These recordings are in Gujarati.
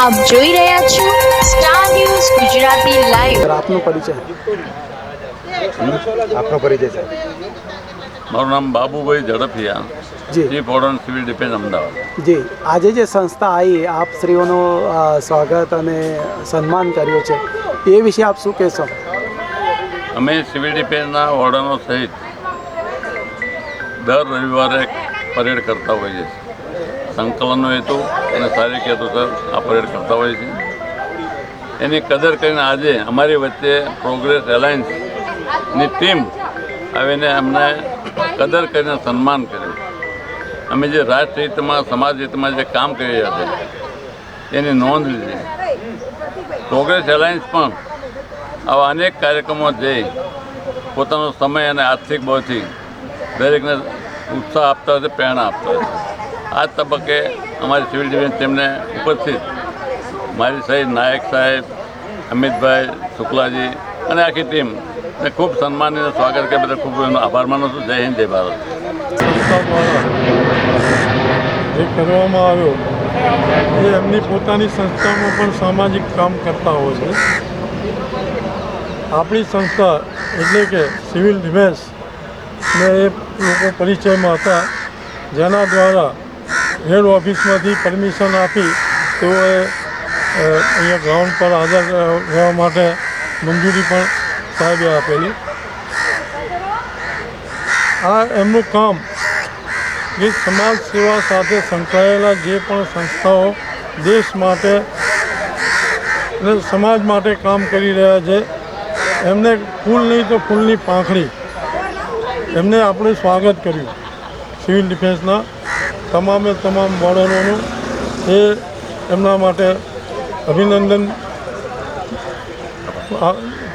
આપ જોઈ રહ્યા છો સ્ટાર ન્યૂઝ ગુજરાતી લાઈવ। આપનો પરિચય સાહેબ। મારું નામ Babubhai Zadafia, ji chief warden civil defence Ahmedabad. જી, આજે જે સંસ્થા આવી આપ શ્રીઓનું સ્વાગત અને સન્માન કર્યું છે એ વિશે આપ શું કહેશો? અમે સિવિલ ડિફેન્સના ઓર્ડનો સહિત દર રવિવારે પરેડ કરતા હોઈએ છીએ। સંકલનનો હેતુ અને શારીરિક હેતુસર આ પરેડ કરતા હોઈએ છીએ। એની કદર કરીને આજે અમારી વચ્ચે પ્રોગ્રેસ એલાયન્સની ટીમ આવીને અમને કદર કરીને સન્માન કર્યું। અમે જે રાષ્ટ્ર હિતમાં સમાજ હિતમાં જે કામ કરી રહ્યા છે એની નોંધ લીધી। પ્રોગ્રેસ એલાયન્સ પણ આવા અનેક કાર્યક્રમો જઈ પોતાનો સમય અને આર્થિક બળથી દરેકને ઉત્સાહ આપતા હોય છે, પ્રેરણા આપતા હોય છે। આ જ તબક્કે અમારી સિવિલ ડિફેન્સ ટીમને ઉપસ્થિત મારી સહિત નાયક સાહેબ, અમિતભાઈ શુક્લાજી અને આખી ટીમને ખૂબ સન્માનીય સ્વાગત કરે બધા ખૂબ એનો આભાર માનું છું। જય હિન્દ, જય ભારત। સંસ્થા દ્વારા જે કરવામાં આવ્યો એ એમની પોતાની સંસ્થામાં પણ સામાજિક કામ કરતા હોય છે। આપણી સંસ્થા એટલે કે સિવિલ ડિફેન્સને એ લોકો પરિચયમાં હતા, જેના દ્વારા હેડ ઓફિસમાંથી પરમિશન આપી તેઓએ અહીંયા ગ્રાઉન્ડ પર હાજર રહેવા માટે મંજૂરી પણ સાહેબે આપેલી। આ એમનું કામ જે સમાજ સેવા સાથે સંકળાયેલા જે પણ સંસ્થાઓ દેશ માટે અને સમાજ માટે કામ કરી રહ્યા છે એમને ફૂલ નહીં તો ફૂલની પાંખડી એમને આપણે સ્વાગત કર્યું। સિવિલ ડિફેન્સના તમામ બોર્ડરોનું એ એમના માટે અભિનંદન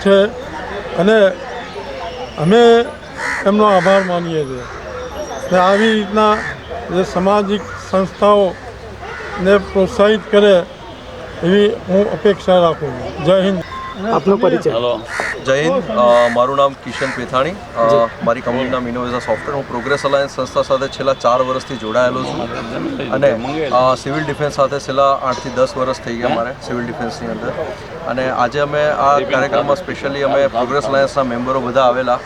છે અને અમે એમનો આભાર માનીએ છીએ। ને આવી રીતના જે સામાજિક સંસ્થાઓને પ્રોત્સાહિત કરે એવી હું અપેક્ષા રાખું છું। જય હિન્દ। આપનો પરિચય। હલો, જય હિન્દ। મારું નામ કિશન પેથાણી, મારી કંપનીનું નામ ઇનોવેઝા સોફ્ટવેર। હું પ્રોગ્રેસ અલાયન્સ સંસ્થા સાથે છેલ્લા 4 વર્ષથી જોડાયેલો છું અને સિવિલ ડિફેન્સ સાથે છેલ્લા 8 થી 10 વર્ષ થઈ ગયા મારે સિવિલ ડિફેન્સની અંદર। અને આજે અમે આ કાર્યક્રમમાં સ્પેશિયલી અમે પ્રોગ્રેસ અલાયન્સના મેમ્બરો બધા આવેલા।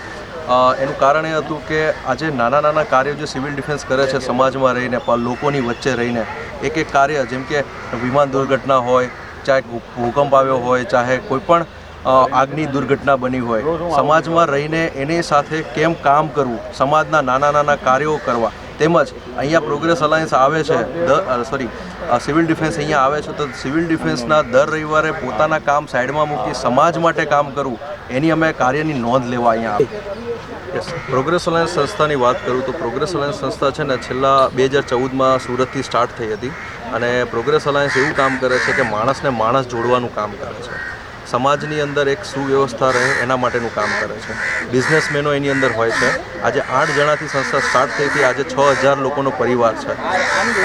એનું કારણ એ હતું કે આજે નાના નાના કાર્યો જે સિવિલ ડિફેન્સ કરે છે સમાજમાં રહીને, લોકોની વચ્ચે રહીને, એક કાર્ય જેમ કે વિમાન દુર્ઘટના હોય, ચાહે ભૂકંપ આવ્યો હોય, ચાહે કોઈ પણ આગની દુર્ઘટના બની હોય, સમાજમાં રહીને એની સાથે કેમ કામ કરવું, સમાજના નાના નાના કાર્યો કરવા, તેમજ અહીંયા પ્રોગ્રેસ અલાયન્સ આવે છે સિવિલ ડિફેન્સ અહીંયા આવે છે તો સિવિલ ડિફેન્સના દર રવિવારે પોતાના કામ સાઈડમાં મૂકી સમાજ માટે કામ કરવું એની અમે કાર્યની નોંધ લેવા અહીંયા આવે। યસ, પ્રોગ્રેસ અલાયન્સ સંસ્થાની વાત કરું તો પ્રોગ્રેસ અલાયન્સ સંસ્થા છે ને છેલ્લા 2014માં સુરતથી સ્ટાર્ટ થઈ હતી અને પ્રોગ્રેસ અલાયન્સ એવું કામ કરે છે કે માણસને માણસ જોડવાનું કામ કરે છે, સમાજની અંદર એક સુવ્યવસ્થા રહે એના માટેનું કામ કરે છે। બિઝનેસમેનો એની અંદર હોય છે। આજે 8 જણાથી સંસ્થા સ્ટાર્ટ થઈ હતી, આજે 6000 લોકોનો પરિવાર છે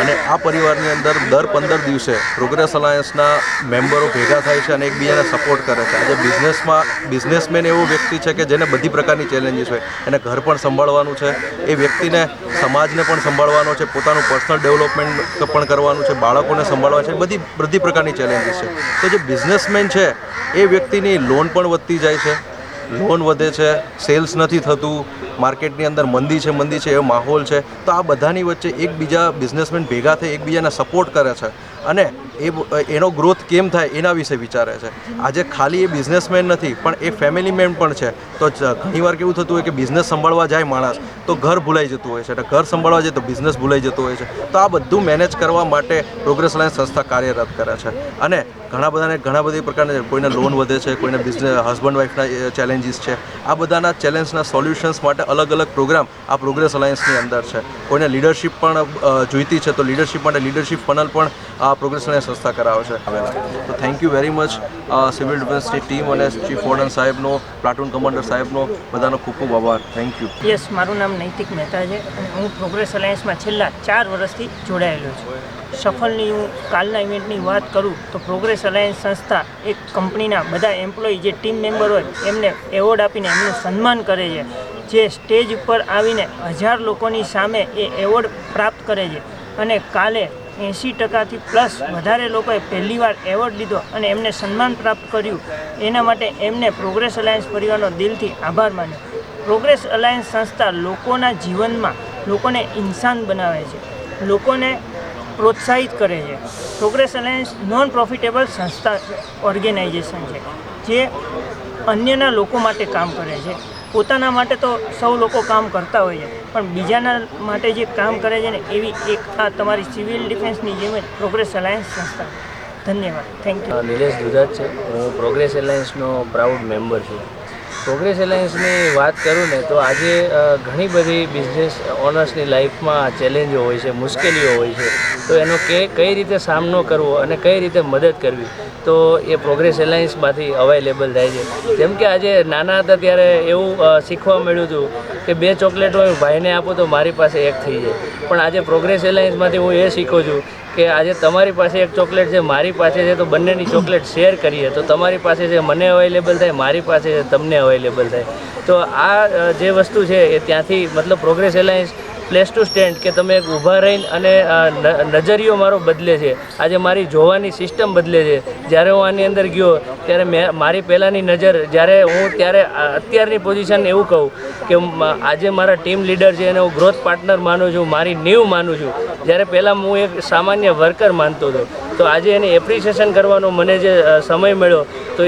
અને આ પરિવારની અંદર દર 15 દિવસે પ્રોગ્રેસ અલાયન્સના મેમ્બરો ભેગા થાય છે અને એકબીજાને સપોર્ટ કરે છે। આજે બિઝનેસમેન એવો વ્યક્તિ છે કે જેને બધી પ્રકારની ચેલેન્જીસ હોય, એને ઘર પણ સંભાળવાનું છે, એ વ્યક્તિને સમાજને પણ સંભાળવાનો છે, પોતાનું પર્સનલ ડેવલપમેન્ટ પણ કરવાનું છે, બાળકોને સંભાળવા છે, બધી પ્રકારની ચેલેન્જીસ છે। તો જે બિઝનેસમેન છે એ વ્યક્તિની લોન પણ વધતી જાય છે, લોન વધે છે, સેલ્સ નથી થતું, માર્કેટની અંદર મંદી છે એવો માહોલ છે। તો આ બધાની વચ્ચે એકબીજા બિઝનેસમેન ભેગા થઈ એકબીજાને સપોર્ટ કરે છે અને એનો ગ્રોથ કેમ થાય એના વિશે વિચારે છે। આજે ખાલી એ બિઝનેસમેન નથી પણ એ ફેમિલી મેન પણ છે। તો ઘણીવાર કેવું થતું હોય કે બિઝનેસ સંભાળવા જાય માણસ તો ઘર ભૂલાઈ જતું હોય છે, એટલે ઘર સંભાળવા જાય તો બિઝનેસ ભૂલાઈ જતો હોય છે। તો આ બધું મેનેજ કરવા માટે પ્રોગ્રેસ અલાયન્સ સંસ્થા કાર્યરત કરે છે અને ઘણા બધી પ્રકારના કોઈને લોન વધે છે, કોઈને બિઝનેસ હસબન્ડ વાઈફના ચેલેન્જીસ છે, આ બધાના ચેલેન્જના સોલ્યુશન્સ માટે અલગ અલગ પ્રોગ્રામ આ પ્રોગ્રેસ અલાયન્સની અંદર છે। કોઈને લીડરશિપ પણ જોઈતી છે તો લીડરશિપ માટે લીડરશિપ ફનલ પણ આ પ્રોગ્રેસ અલાયન્સ સંસ્થા કરાવે છે આવેલા। તો thank you very much civil ડિફેન્સની ટીમ અને ચીફ વોર્ડન સાહેબનો, પ્લાટૂન કમાન્ડર સાહેબનો બધાનો ખૂબ ખૂબ આભાર। Thank you. યસ, મારું નામ નૈતિક મહેતા છે અને હું પ્રોગ્રેસ અલાયન્સમાં છેલ્લા 4 વર્ષથી જોડાયેલો છું। સફળની હું કાલના ઇવેન્ટની વાત કરું તો પ્રોગ્રેસ અલાયન્સ સંસ્થા એક કંપનીના બધા એમ્પ્લોયી જે ટીમ મેમ્બર હોય એમને એવોર્ડ આપીને એમનું સન્માન કરે છે, જે સ્ટેજ ઉપર આવીને 1000 લોકોની સામે એ એવોર્ડ પ્રાપ્ત કરે છે અને કાલે 80%થી પ્લસ વધારે લોકોએ પહેલીવાર એવોર્ડ લીધો અને એમને સન્માન પ્રાપ્ત કર્યું. એના માટે એમને પ્રોગ્રેસ અલાયન્સ પરિવારનો દિલથી આભાર માન્યો. પ્રોગ્રેસ અલાયન્સ સંસ્થા લોકોના જીવનમાં લોકોને ઇન્સાન બનાવે છે, લોકોને પ્રોત્સાહિત કરે છે. પ્રોગ્રેસ અલાયન્સ નોન પ્રોફિટેબલ સંસ્થા ઓર્ગેનાઇઝેશન છે જે અન્યના લોકો માટે કામ કરે છે. પોતાના માટે તો સૌ લોકો કામ કરતા હોય છે, પણ બીજાના માટે જે કામ કરે છે ને એવી એક આ તમારી સિવિલ ડિફેન્સની જેમ જ પ્રોગ્રેસ અલાયન્સ સંસ્થા. ધન્યવાદ. Thank you. નિલેશ દુધાત છે. હું પ્રોગ્રેસ એલાયન્સનો પ્રાઉડ મેમ્બર છું. પ્રોગ્રેસ એલાયન્સની વાત કરું ને તો આજે ઘણી બધી બિઝનેસ ઓનર્સની લાઈફમાં ચેલેન્જો હોય છે, મુશ્કેલીઓ હોય છે. તો એનો કઈ રીતે સામનો કરવો અને કઈ રીતે મદદ કરવી તો એ પ્રોગ્રેસ એલાયન્સમાંથી અવેલેબલ થાય છે. જેમ કે આજે નાના હતા ત્યારે એવું શીખવા મળ્યું હતું કે 2 ચોકલેટો ભાઈને આપું તો મારી પાસે 1 થઈ જાય. પણ આજે પ્રોગ્રેસ એલાયન્સમાંથી હું એ શીખું છું કે આજે તમારી પાસે 1 ચોકલેટ છે, મારી પાસે છે, તો બંનેની ચોકલેટ શેર કરીએ તો તમારી પાસે છે મને અવેલેબલ થાય, મારી પાસે છે તમને અવેલેબલ થાય. તો આ જે વસ્તુ છે એ ત્યાંથી મતલબ progress alliance place two stand કે તમે એક ઊભા રહીને અને નજરિયો મારો બદલે છે. આજે મારી જોવાની સિસ્ટમ બદલે છે. જ્યારે હું આની અંદર ગયો ત્યારે મારી પહેલાંની નજર જ્યારે હું ત્યારે અત્યારની પોઝિશન એવું કહું કે આજે મારા ટીમ લીડર છે એને હું ગ્રોથ પાર્ટનર માનું છું, મારી નીવ માનું છું. જ્યારે પહેલાં હું એક સામાન્ય વર્કર માનતો હતો. તો આજે એને એપ્રિસિએશન કરવાનો મને જે સમય મળ્યો તો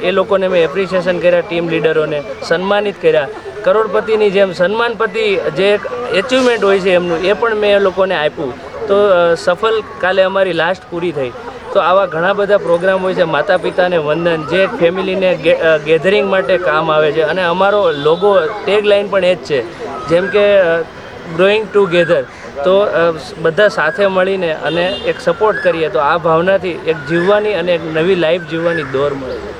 એ લોકોને મેં એપ્રિસિએશન કર્યા, ટીમ લીડરોને સન્માનિત કર્યા. કરોડપતિની જેમ સન્માનપતિ જે એક એચિવમેન્ટ હોય છે એમનું એ પણ મેં એ લોકોને આપ્યું. તો સફળ કાલે અમારી લાસ્ટ પૂરી થઈ. તો આવા ઘણા બધા પ્રોગ્રામ હોય છે. માતા પિતાને વંદન જે ફેમિલીને ગેધરિંગ માટે કામ આવે છે. અને અમારો લોગો ટેગ લાઇન પણ એ જ છે, જેમ કે ગ્રોઈંગ ટુગેધર. તો બધા સાથે મળીને અને એક સપોર્ટ કરીએ તો આ ભાવનાથી એક જીવવાની અને એક નવી લાઈફ જીવવાની દોર મળે છે.